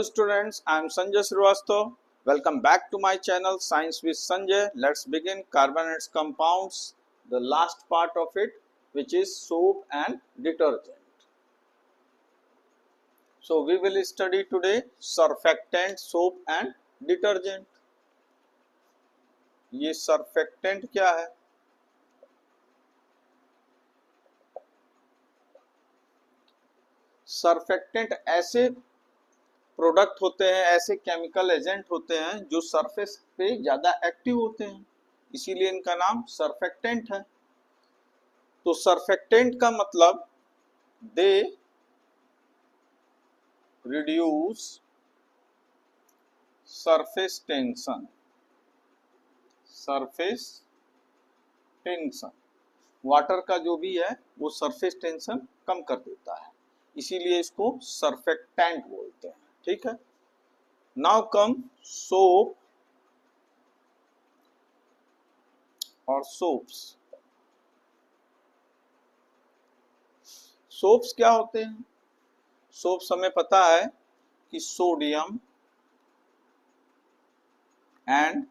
Hello students, I am Sanjay Srivastava. Welcome back to my channel Science with Sanjay. Let's begin carbon and its compounds, the last part of it, which is soap and detergent. So we will study today surfactant, soap and detergent. ये surfactant क्या है? Surfactant ऐसे product होते हैं, ऐसे chemical agent होते हैं जो सरफेस पे ज्यादा एक्टिव होते हैं, इसीलिए इनका नाम सरफेक्टेंट है। तो सरफेक्टेंट का मतलब they reduce surface tension. Surface tension water का जो भी है वो सरफेस टेंशन कम कर देता है, इसीलिए इसको सरफेक्टेंट बोलते हैं। ठीक है। नाउ कम सोप और सोप्स। सोप्स क्या होते हैं? सोप्स हमें पता है कि सोडियम एंड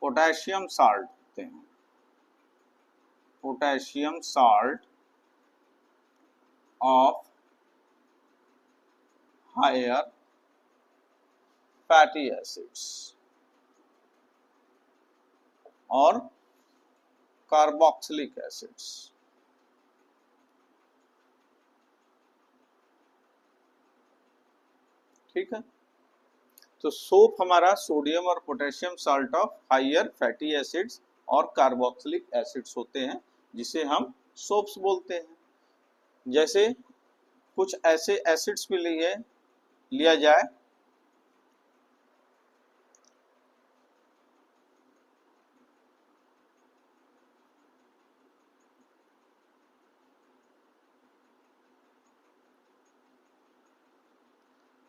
पोटेशियम साल्ट होते हैं। Potassium salt of higher fatty acids और कार्बोक्सिलिक एसिड्स। ठीक है। तो सोप हमारा सोडियम और potassium salt of higher fatty acids और कार्बोक्सिलिक एसिड्स होते हैं, जिसे हम सोप्स बोलते हैं। जैसे कुछ ऐसे एसिड्स भी लिया जाए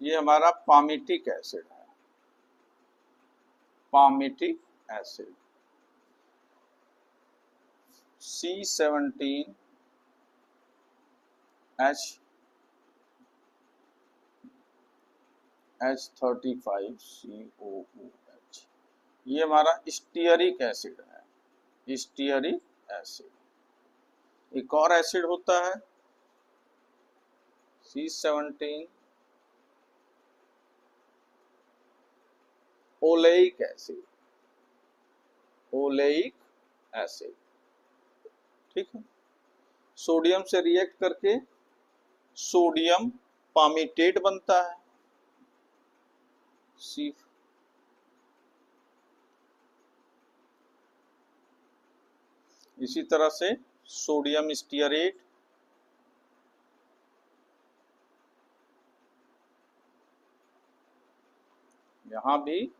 ये हमारा पामिटिक एसिड है। पामिटिक एसिड C17H H35COOH, ये हमारा स्टीयरिक एसिड है। Stearic acid. एक और एसिड होता है C17 oleic acid. Oleic acid. ठीक है। सोडियम से रिएक्ट करके सोडियम पामिटेट बनता है सी। इसी तरह से सोडियम स्टीयरेट, यहां भी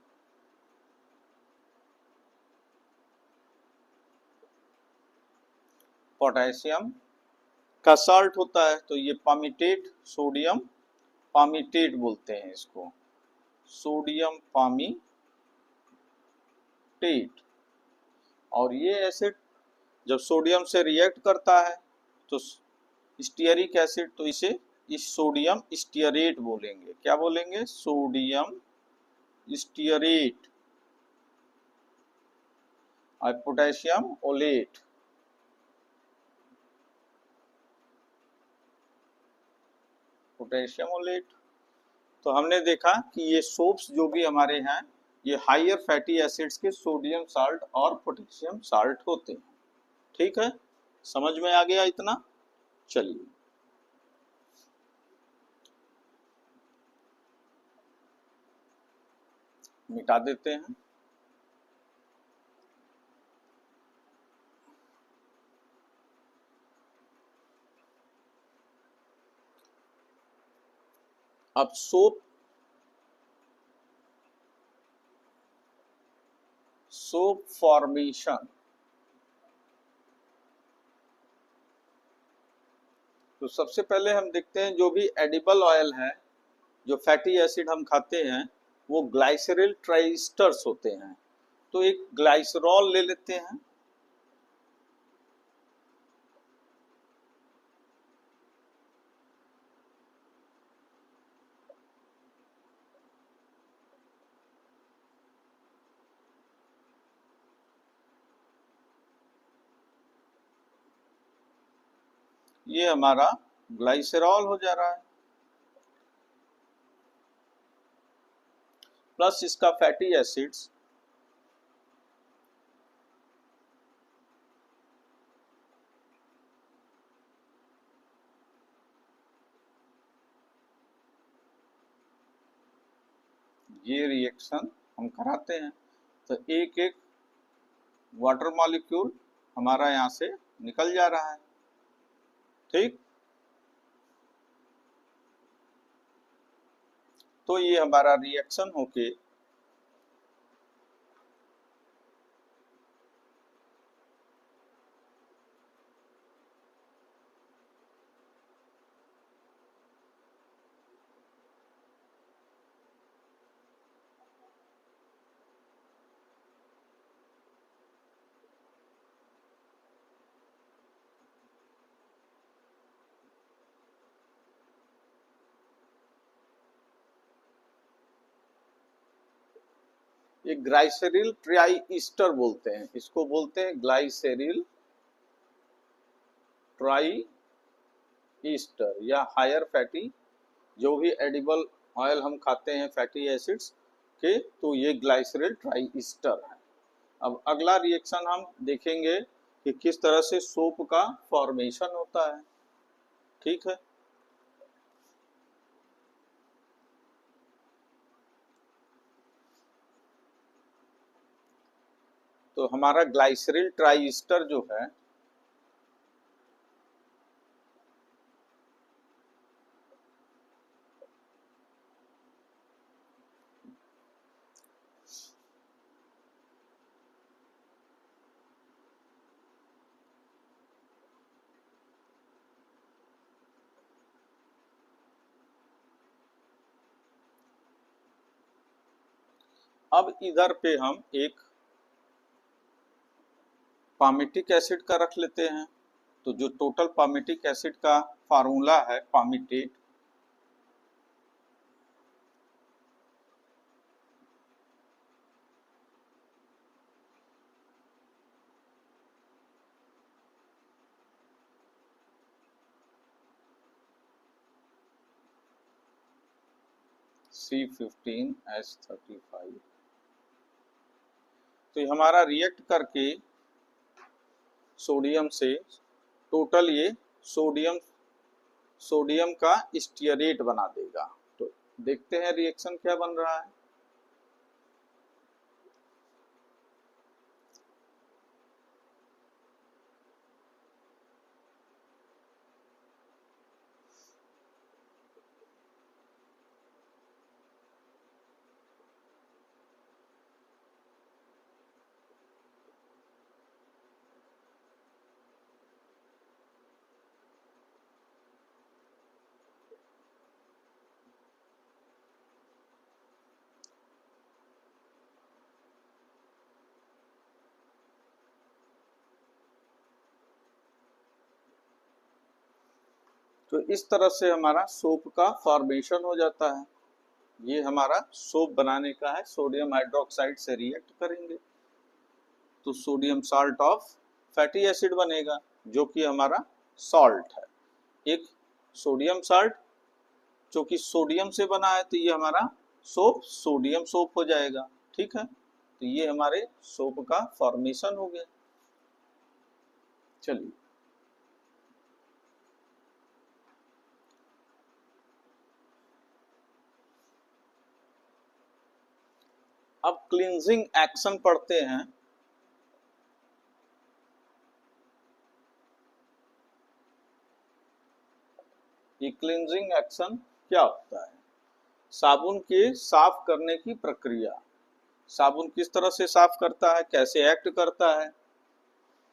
पोटेशियम का साल्ट होता है, तो ये पामिटेट, सोडियम पामिटेट बोलते हैं इसको, सोडियम पामिटेट। और ये एसिड जब सोडियम से रिएक्ट करता है तो स्टीयरिक एसिड, तो इसे इस सोडियम स्टीयरेट बोलेंगे। क्या बोलेंगे? Sodium stearate. और पोटेशियम ओलेट। Potassium OLED. तो हमने देखा कि ये सोप्स जो भी हमारे हैं ये हायर फैटी एसिड्स के सोडियम साल्ट और पोटेशियम साल्ट होते हैं। ठीक है, समझ में आ गया इतना? चलिए मिटा देते हैं। अब सोप फॉर्मेशन। तो सबसे पहले हम देखते हैं जो भी एडिबल ऑयल है, जो फैटी एसिड हम खाते हैं वो ग्लाइसरल ट्राइस्टर्स होते हैं। तो एक ग्लाइसरॉल ले लेते हैं। ये हमारा ग्लाइसेरॉल हो जा रहा है, प्लस इसका फैटी एसिड्स ये रिएक्शन हम कराते हैं। तो एक एक वाटर मॉलिक्यूल हमारा यहाँ से निकल जा रहा है, ठीक। तो ये हमारा रिएक्शन होके एक ग्लाइसेरिल ट्राई ईस्टर बोलते हैं, इसको बोलते हैं ग्लाइसेरिल ट्राई ईस्टर या हायर फैटी, जो भी एडिबल ऑयल हम खाते हैं फैटी एसिड्स के, तो ये ग्लाइसेरिल ट्राई ईस्टर है। अब अगला रिएक्शन हम देखेंगे कि किस तरह से सोप का फॉर्मेशन होता है, ठीक है। तो हमारा ग्लाइसेरिल ट्राई ईस्टर जो है अब इधर पे हम एक पामिटिक एसिड का रख लेते हैं। तो जो टोटल पामिटिक एसिड का फार्मूला है पामिटेट, C15H35। तो ये हमारा रिएक्ट करके सोडियम से टोटल ये सोडियम का स्टीयरेट बना देगा। तो देखते हैं रिएक्शन क्या बन रहा है। तो इस तरह से हमारा सोप का फॉर्मेशन हो जाता है। ये हमारा सोप बनाने का है, सोडियम हाइड्रोक्साइड से रिएक्ट करेंगे तो sodium salt of fatty acid बनेगा, जो कि हमारा सॉल्ट है। एक सोडियम साल्ट जो कि सोडियम से बना है, तो ये हमारा सोप सोडियम सोप हो जाएगा, ठीक है। तो ये हमारे सोप का फॉर्मेशन हो गया। चलिए अब क्लींजिंग एक्शन पढ़ते हैं। ये क्लींजिंग एक्शन क्या होता है? साबुन के साफ करने की प्रक्रिया। साबुन किस तरह से साफ करता है, कैसे एक्ट करता है,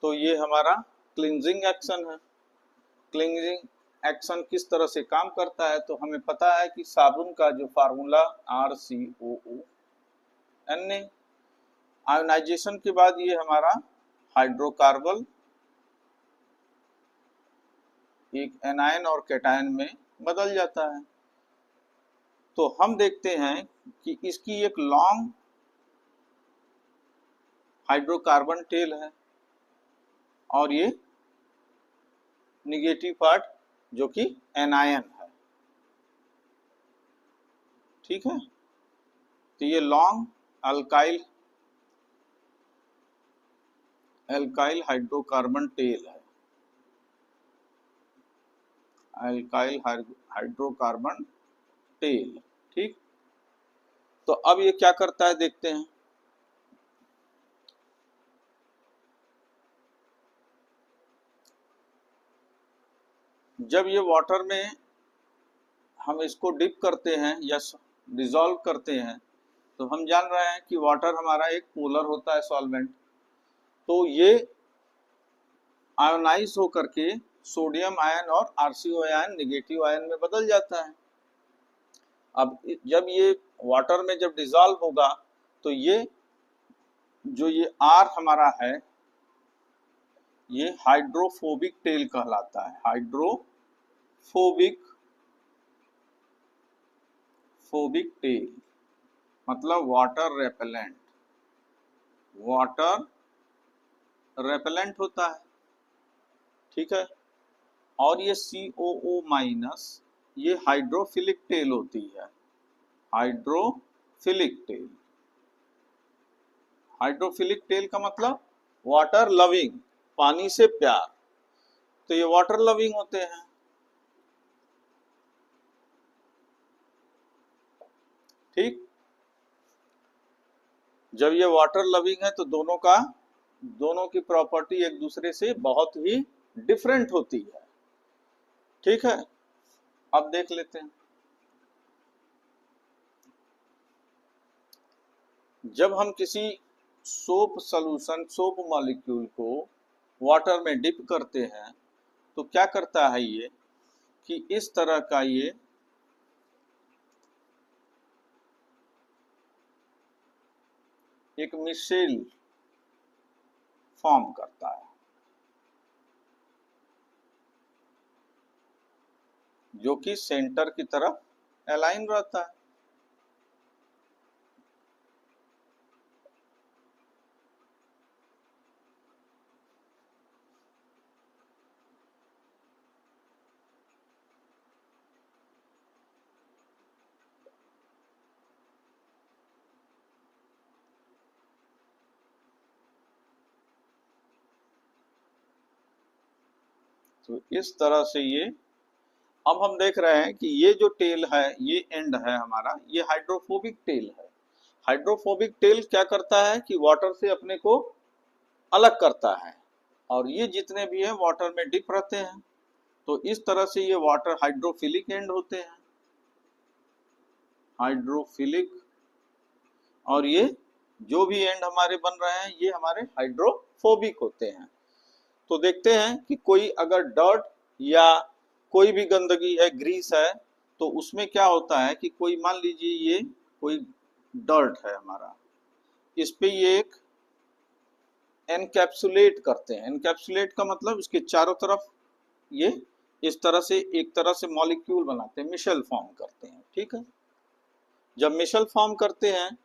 तो ये हमारा क्लींजिंग एक्शन है। क्लींजिंग एक्शन किस तरह से काम करता है, तो हमें पता है कि साबुन का जो फार्मूला RCOO Na, आयोनाइजेशन के बाद ये हमारा हाइड्रोकार्बन एक एनायन और कैटायन में बदल जाता है। तो हम देखते हैं कि इसकी एक लॉन्ग हाइड्रोकार्बन टेल है और ये निगेटिव पार्ट जो कि एनायन है। ठीक है, तो ये लॉन्ग अल्काइल हाइड्रोकार्बन टेल है, अल्काइल हाइड्रोकार्बन टेल। ठीक, तो अब ये क्या करता है देखते हैं। जब ये वाटर में हम इसको डिप करते हैं या डिसॉल्व करते हैं, तो हम जान रहे हैं कि वाटर हमारा एक पोलर होता है सॉल्वेंट, तो ये आयोनाइज होकर के सोडियम आयन और आरसीओ आयन निगेटिव आयन में बदल जाता है। अब जब ये वाटर में जब डिसॉल्व होगा तो ये जो ये आर हमारा है ये हाइड्रोफोबिक टेल कहलाता है। हाइड्रोफोबिक टेल मतलब वाटर रेपेलेंट होता है। ठीक है, और ये COO माइनस ये हाइड्रोफिलिक टेल होती है, हाइड्रोफिलिक टेल का मतलब वाटर लविंग, पानी से प्यार, तो ये वाटर लविंग होते हैं। ठीक, जब ये वाटर लविंग है तो दोनों की प्रॉपर्टी एक दूसरे से बहुत ही डिफरेंट होती है। ठीक है, अब देख लेते हैं। जब हम किसी सोप मॉलिक्यूल को वाटर में डिप करते हैं तो क्या करता है ये कि इस तरह का ये एक मिसेल फॉर्म करता है जो कि सेंटर की तरफ अलाइन रहता है। तो इस तरह से ये अब हम देख रहे हैं कि ये जो टेल है ये एंड है हमारा, ये हाइड्रोफोबिक टेल है। हाइड्रोफोबिक टेल क्या करता है कि वाटर से अपने को अलग करता है, और ये जितने भी हैं वाटर में डिप रहते हैं, तो इस तरह से ये वाटर हाइड्रोफिलिक एंड होते हैं, हाइड्रोफिलिक, और ये जो भी एंड हमारे बन रहे हैं ये हमारे हाइड्रोफोबिक होते हैं। तो देखते हैं कि कोई अगर डर्ट या कोई भी गंदगी है, ग्रीस है, तो उसमें क्या होता है कि कोई मान लीजिए ये कोई डर्ट है हमारा, इस पे ये एक एनकैप्सुलेट करते हैं। एनकैप्सुलेट का मतलब इसके चारों तरफ ये इस तरह से एक तरह से मॉलिक्यूल बनाते हैं, मिशेल फॉर्म करते हैं। ठीक है, जब मिशेल फॉर्म करते हैं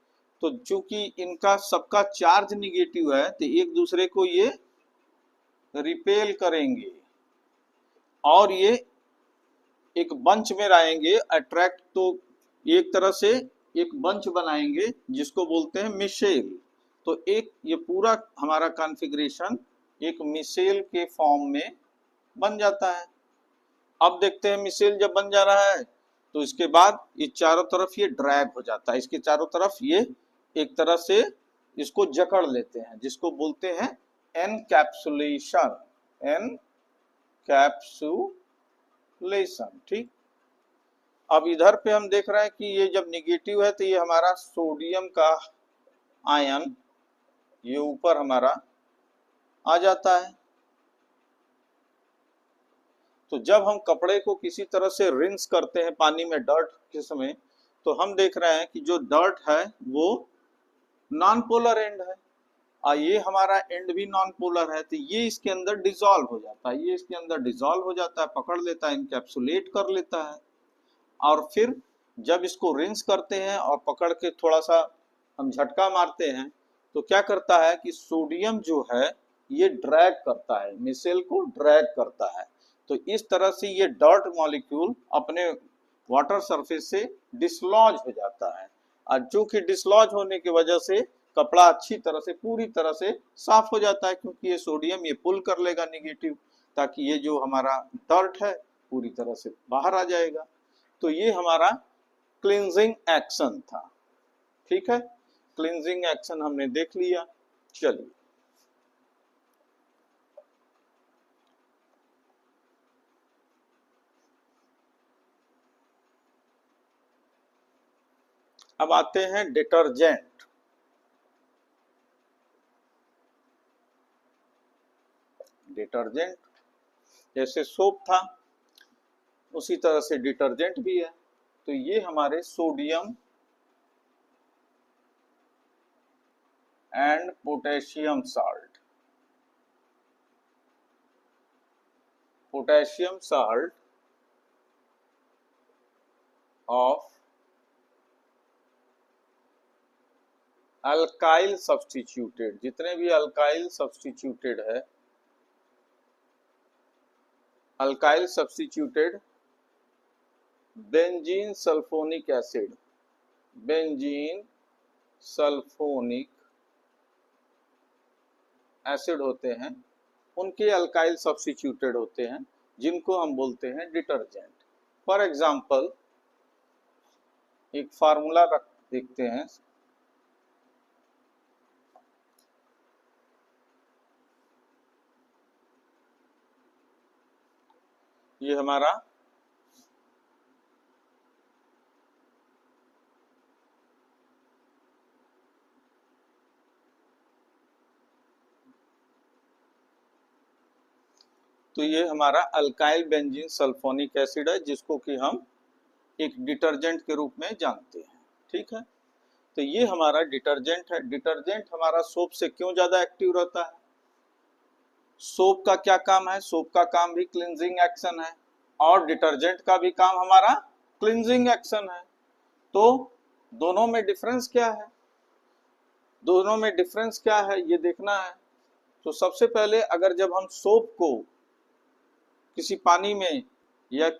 तो चूंकि इनका सबका चार्ज निगेटिव है तो एक दूसरे को ये रिपेल करेंगे और ये एक बंच में रहेंगे, अट्रैक्ट, तो एक तरह से एक बंच बनाएंगे जिसको बोलते हैं मिशेल। तो एक ये पूरा हमारा कॉन्फ़िगरेशन एक मिशेल के फॉर्म में बन जाता है। अब देखते हैं मिशेल जब बन जा रहा है तो इसके बाद ये चारों तरफ ये ड्रैग हो जाता है, इसके चारों तरफ ये एक तरह से इसको जकड़ लेते हैं, जिसको बोलते हैं एनकैप्सुलेशन, एनकैप्सुलेशन। ठीक, अब इधर पे हम देख रहे हैं कि ये जब निगेटिव है तो ये हमारा सोडियम का आयन ये ऊपर हमारा आ जाता है। तो जब हम कपड़े को किसी तरह से रिंस करते हैं पानी में डर्ट के समय, तो हम देख रहे हैं कि जो डर्ट है वो नॉन पोलर एंड है, और ये हमारा एंड भी नॉन पोलर है, तो ये इसके अंदर डिसॉल्व हो जाता है, ये इसके अंदर डिसॉल्व हो जाता है, पकड़ लेता है, इनकैप्सुलेट कर लेता है। और फिर जब इसको रिंस करते हैं और पकड़ के थोड़ा सा हम झटका मारते हैं तो क्या करता है कि सोडियम जो है ये ड्रैग करता है, मिशेल को ड्रैग करता है। तो इस तरह से ये डर्ट मॉलिक्यूल अपने वाटर सरफेस से डिसलॉज हो जाता है, और जो कि डिसलॉज होने की वजह से कपड़ा अच्छी तरह से पूरी तरह से साफ हो जाता है, क्योंकि ये सोडियम ये पुल कर लेगा निगेटिव, ताकि ये जो हमारा डर्ट है पूरी तरह से बाहर आ जाएगा। तो ये हमारा क्लींजिंग एक्शन था। ठीक है, क्लींजिंग एक्शन हमने देख लिया। चलिए अब आते हैं डिटर्जेंट। डिटर्जेंट जैसे सोप था उसी तरह से डिटर्जेंट भी है। तो ये हमारे sodium and potassium salt, potassium salt of alkyl substituted, जितने भी अल्काइल सब्स्टिट्यूटेड है, alkyl substituted benzene sulphonic acid, benzene sulphonic acid होते हैं, उनके अल्काइल सब्स्टिट्यूटेड होते हैं, जिनको हम बोलते हैं डिटर्जेंट। फॉर एग्जांपल एक फार्मूला देखते हैं। ये हमारा तो ये हमारा अल्काइल बेंजीन सल्फोनिक एसिड है, जिसको कि हम एक डिटर्जेंट के रूप में जानते हैं। ठीक है, तो ये हमारा डिटर्जेंट है। डिटर्जेंट हमारा सोप से क्यों ज्यादा एक्टिव रहता है? सोप का क्या काम है? सोप का काम भी क्लींजिंग एक्शन है, और डिटर्जेंट का भी काम हमारा क्लींजिंग एक्शन है। तो दोनों में डिफरेंस क्या है? दोनों में डिफरेंस क्या है ये देखना है। तो सबसे पहले अगर जब हम सोप को किसी पानी में या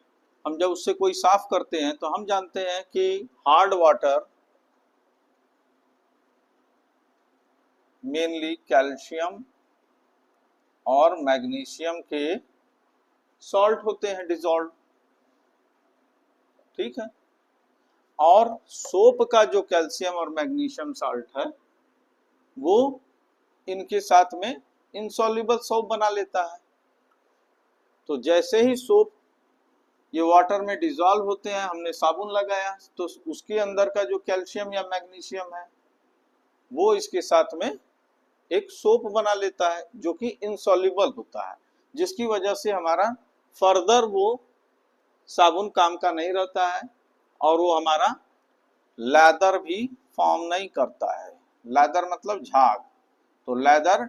हम जब उससे कोई साफ करते हैं, तो हम जानते हैं कि हार्ड वाटर मेनली कैल्शियम और मैग्नीशियम के सॉल्ट होते हैं, डिजॉल्व। ठीक है, और सोप का जो कैल्शियम और मैग्नीशियम साल्ट है वो इनके साथ में इनसॉल्युबल सोप बना लेता है। तो जैसे ही सोप ये वाटर में डिजॉल्व होते हैं, हमने साबुन लगाया, तो उसके अंदर का जो कैल्शियम या मैग्नीशियम है वो इसके साथ में एक सोप बना लेता है, जो कि इनसॉल्युबल होता है, जिसकी वजह से हमारा फर्दर वो साबुन काम का नहीं रहता है, और वो हमारा लेदर भी फॉर्म नहीं करता है। लेदर मतलब झाग, तो लेदर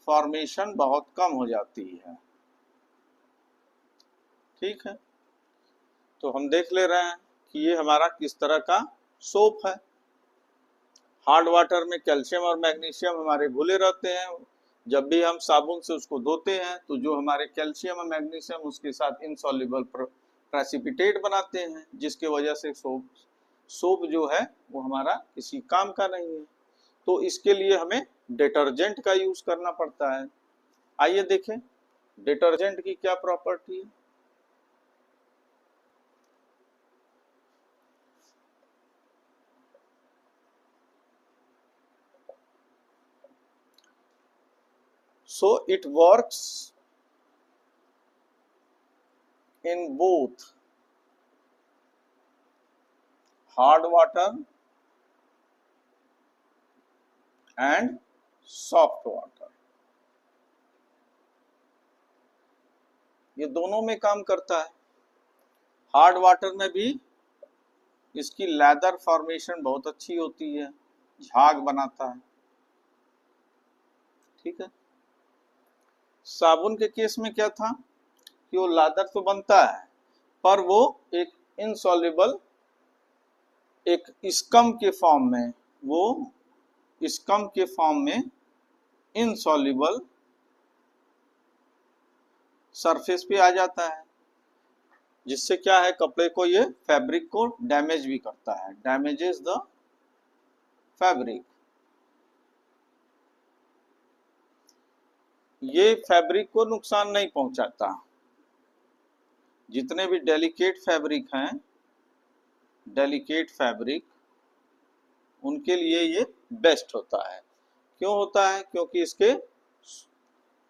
फॉर्मेशन बहुत कम हो जाती है। ठीक है, तो हम देख ले रहे हैं कि ये हमारा किस तरह का सोप है। हार्ड वाटर में कैल्शियम और मैग्नीशियम हमारे घुले रहते हैं, जब भी हम साबुन से उसको धोते हैं तो जो हमारे कैल्शियम और मैग्नीशियम उसके साथ इनसॉल्युबल प्रेसिपिटेट बनाते हैं, जिसके वजह से सोप जो है वो हमारा किसी काम का नहीं है। तो इसके लिए हमें डिटर्जेंट का यूज करना पड़ता है। आइए देखें डिटर्जेंट की क्या प्रॉपर्टी है। So it works in both hard water and soft water, ये दोनों में काम करता है। हार्ड वाटर में भी इसकी लेदर फॉर्मेशन बहुत अच्छी होती है, झाग बनाता है। ठीक है, साबुन के केस में क्या था कि वो लेदर तो बनता है, पर वो एक इनसॉल्युबल एक स्कम के फॉर्म में, वो स्कम के फॉर्म में इनसॉल्युबल सरफेस पे आ जाता है, जिससे क्या है कपड़े को, ये फैब्रिक को डैमेज भी करता है, डैमेजेस द फैब्रिक। ये फैब्रिक को नुकसान नहीं पहुंचाता। जितने भी डेलिकेट फैब्रिक हैं, डेलिकेट फैब्रिक, उनके लिए ये बेस्ट होता है। क्यों होता है? क्योंकि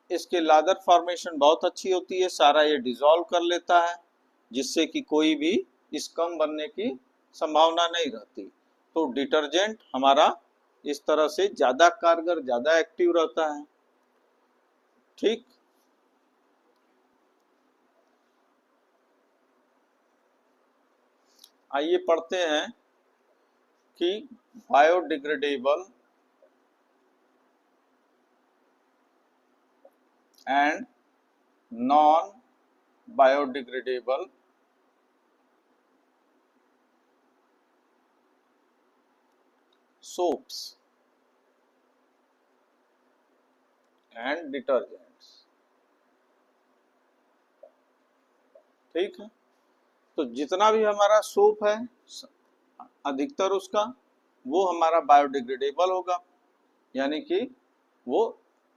इसके लादर फॉर्मेशन बहुत अच्छी होती है, सारा ये डिसॉल्व कर लेता है, जिससे कि कोई भी स्कम बनने की संभावना नहीं रहती। तो डिटर्जेंट हमारा इस तरह से ज्यादा कारगर, ज्यादा एक्टिव रहता है। ठीक, आइए पढ़ते हैं कि biodegradable and non biodegradable soaps and detergents. ठीक है, तो जितना भी हमारा सोप है, अधिकतर उसका वो हमारा बायोडिग्रेडेबल होगा, यानी कि वो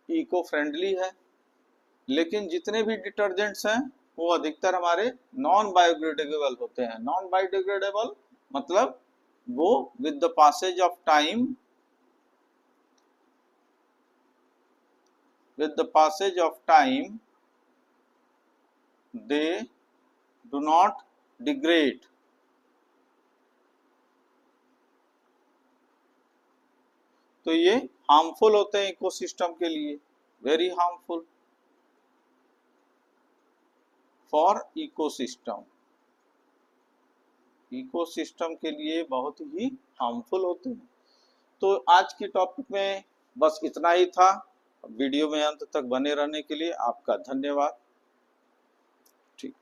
इको फ्रेंडली है। लेकिन जितने भी डिटर्जेंट्स हैं वो अधिकतर हमारे नॉन बायोडिग्रेडेबल होते हैं। नॉन बायोडिग्रेडेबल मतलब वो with the passage of time, they do not degrade। तो ये हार्मफुल होते हैं इकोसिस्टम के लिए, very harmful for ecosystem. Ecosystem के लिए बहुत ही हार्मफुल होते हैं। तो आज की टॉपिक में बस इतना ही था। वीडियो में अंत तक बने रहने के लिए आपका धन्यवाद। ठीक।